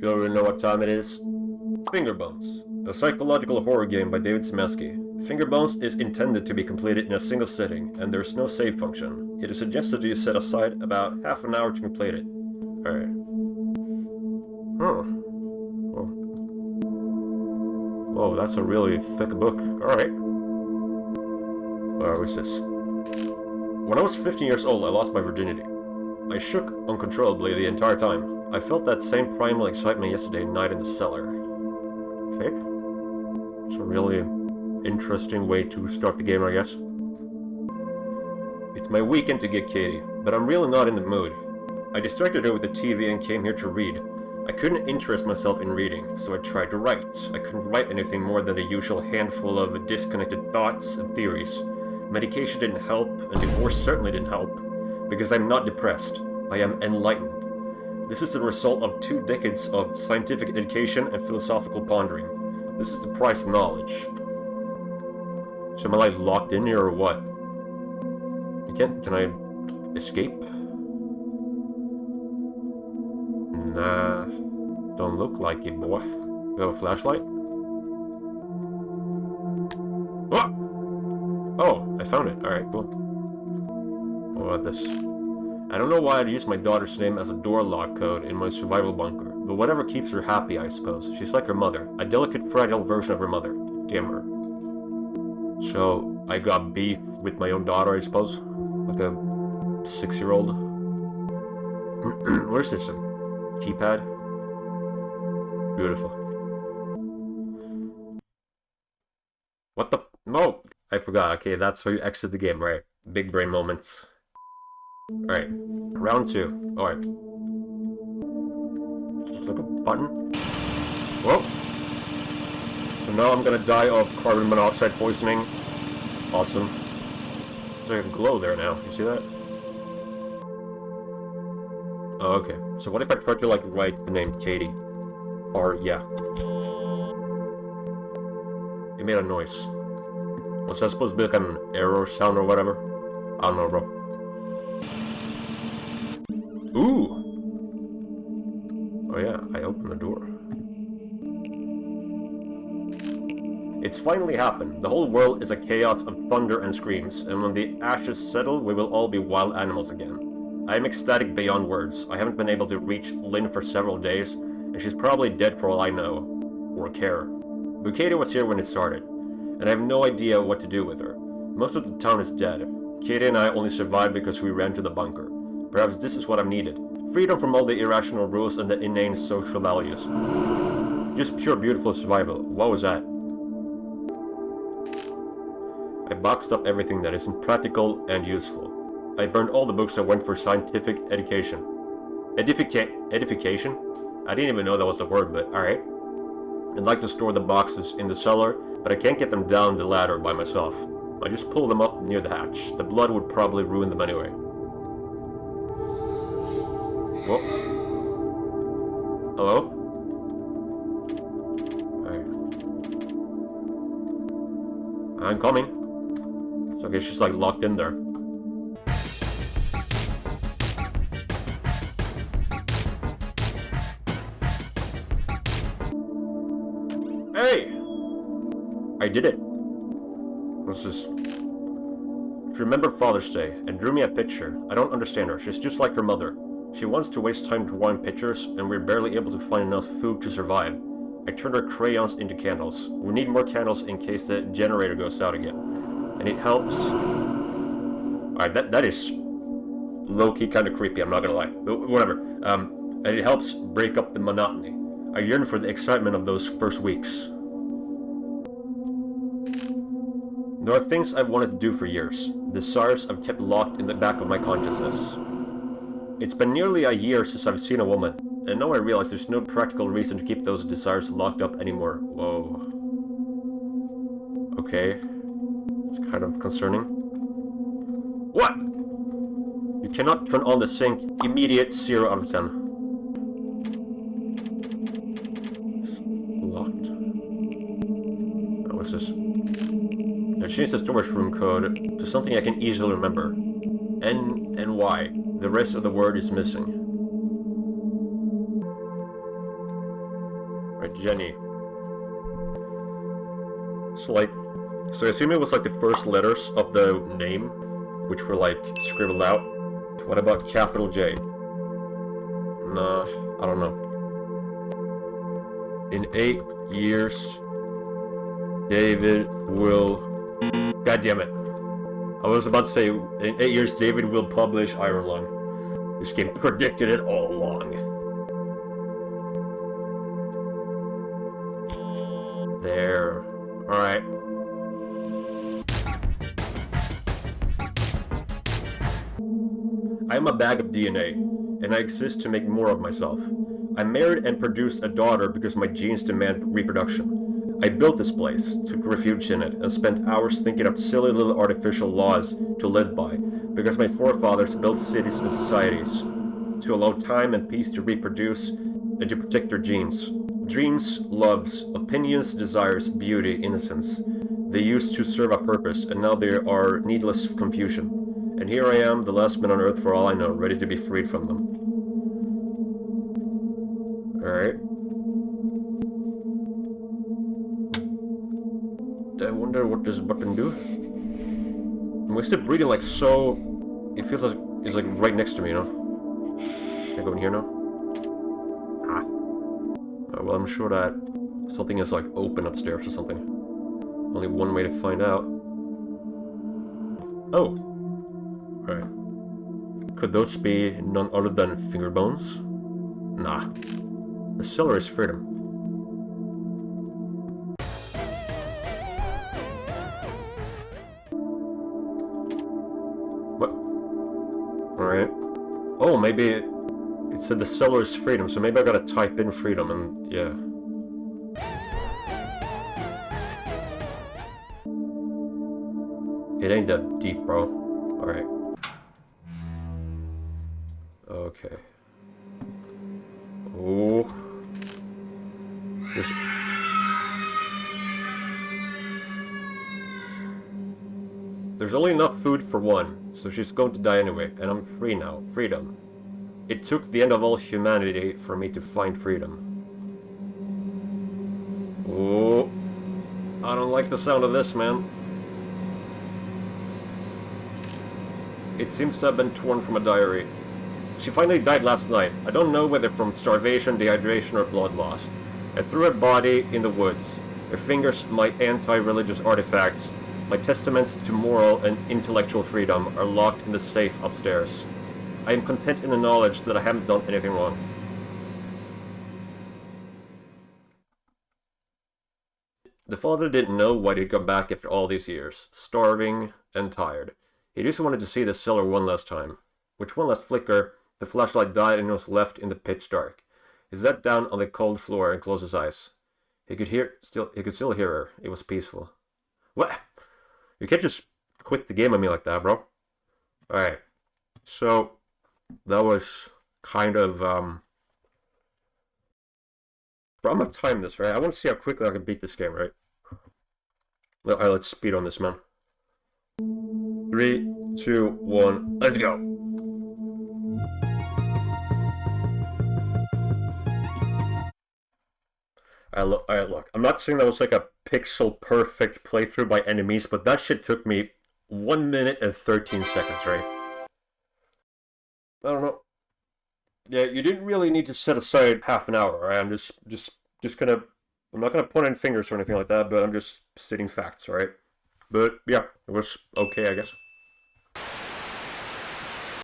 You already know what time it is? Finger Bones, a psychological horror game by David Smesky. Finger Bones is intended to be completed in a single sitting, and there is no save function. It is suggested you set aside about half an hour to complete it. Alright. Huh. Oh. Whoa, that's a really thick book. Alright. What's this? When I was 15 years old, I lost my virginity. I shook uncontrollably the entire time. I felt that same primal excitement yesterday night in the cellar. Okay. It's a really interesting way to start the game, I guess. It's my weekend to get Katie, but I'm really not in the mood. I distracted her with the TV and came here to read. I couldn't interest myself in reading, so I tried to write. I couldn't write anything more than the usual handful of disconnected thoughts and theories. Medication didn't help, and divorce certainly didn't help, because I'm not depressed. I am enlightened. This is the result of 2 decades of scientific education and philosophical pondering. This is the price of knowledge. So am I like locked in here or what? Can I escape? Nah, don't look like it, boy. You have a flashlight? What? Oh, I found it. Alright, cool. What about this? I don't know why I'd use my daughter's name as a door lock code in my survival bunker, but whatever keeps her happy, I suppose. She's like her mother, a delicate, fragile version of her mother. Damn her. So, I got beef with my own daughter, I suppose? Like a 6-year-old? Where's this? Keypad? Beautiful. What the no! I forgot. Okay, that's how you exit the game, right? Big brain moments. Alright, round 2. Alright. Just like a button. Whoa! So now I'm gonna die of carbon monoxide poisoning. Awesome. There's like a glow there now. You see that? Oh, okay. So what if I try to like write the name Katie? Or, yeah. It made a noise. Was that supposed to be like an arrow sound or whatever? I don't know, bro. Ooh! Oh yeah, I opened the door. It's finally happened. The whole world is a chaos of thunder and screams, and when the ashes settle, we will all be wild animals again. I am ecstatic beyond words. I haven't been able to reach Lynn for several days, and she's probably dead for all I know. Or care. But Katie was here when it started, and I have no idea what to do with her. Most of the town is dead. Katie and I only survived because we ran to the bunker. Perhaps this is what I've needed. Freedom from all the irrational rules and the inane social values. Just pure beautiful survival. What was that? I boxed up everything that isn't practical and useful. I burned all the books that went for scientific education. Edification? I didn't even know that was a word, but alright. I'd like to store the boxes in the cellar, but I can't get them down the ladder by myself. I just pull them up near the hatch. The blood would probably ruin them anyway. Whoa. Hello? Alright. I'm coming. So I guess she's like locked in there. Hey! I did it. What's this? She remembered Father's Day and drew me a picture. I don't understand her. She's just like her mother. She wants to waste time drawing pictures, and we're barely able to find enough food to survive. I turned her crayons into candles. We need more candles in case the generator goes out again. And it helps... Alright, that is low-key kind of creepy, I'm not gonna lie. But whatever. And it helps break up the monotony. I yearn for the excitement of those first weeks. There are things I've wanted to do for years. Desires I've kept locked in the back of my consciousness. It's been nearly a year since I've seen a woman, and now I realize there's no practical reason to keep those desires locked up anymore. Whoa. Okay. It's kind of concerning. What? You cannot turn on the sink. Immediate 0 out of 10. It's locked. Oh, what's this? I changed the storage room code to something I can easily remember. N and Y. The rest of the word is missing. Right, Jenny. So I assume it was like the first letters of the name, which were like scribbled out. What about capital J? Nah, I don't know. In 8 years, David will... God damn it. I was about to say, in 8 years, David will publish Iron Lung. This game predicted it all along. There. Alright. I am a bag of DNA, and I exist to make more of myself. I married and produced a daughter because my genes demand reproduction. I built this place, took refuge in it, and spent hours thinking up silly little artificial laws to live by, because my forefathers built cities and societies to allow time and peace to reproduce and to protect their genes. Dreams, loves, opinions, desires, beauty, innocence. They used to serve a purpose, and now they are needless confusion. And here I am, the last man on earth for all I know, ready to be freed from them. Alright. I wonder what this button do. Why is it breathing like so... It feels like it's like right next to me, you know? Can I go in here now? Ah. Oh, well, I'm sure that something is like open upstairs or something. Only one way to find out. Oh! Right. Could those be none other than finger bones? Nah. The cellar is freedom. What? Alright. Oh, maybe it said the cellar is freedom, so maybe I gotta type in freedom and yeah. It ain't that deep, bro. Alright. Okay. Oh. There's only enough food for one, so she's going to die anyway, and I'm free now. Freedom. It took the end of all humanity for me to find freedom. Oh. I don't like the sound of this, man. It seems to have been torn from a diary. She finally died last night. I don't know whether from starvation, dehydration, or blood loss. I threw her body in the woods. Her fingers, my anti-religious artifacts, my testaments to moral and intellectual freedom, are locked in the safe upstairs. I am content in the knowledge that I haven't done anything wrong. The father didn't know why he'd come back after all these years, starving and tired. He just wanted to see the cellar one last time. With one last flicker, the flashlight died and he was left in the pitch dark. He sat down on the cold floor and closed his eyes. He could still hear her. It was peaceful. What? You can't just quit the game on me like that, bro. Alright. So, that was kind of, I'm gonna time this, right? I want to see how quickly I can beat this game, right? Alright, let's speed on this, man. 3, 2, 1, let's go! Alright, look. I'm not saying that was like a pixel-perfect playthrough by enemies, but that shit took me 1 minute and 13 seconds, right? I don't know. Yeah, you didn't really need to set aside half an hour, right? I'm just gonna... I'm not gonna point in fingers or anything like that, but I'm just stating facts, right? But, yeah, it was okay, I guess.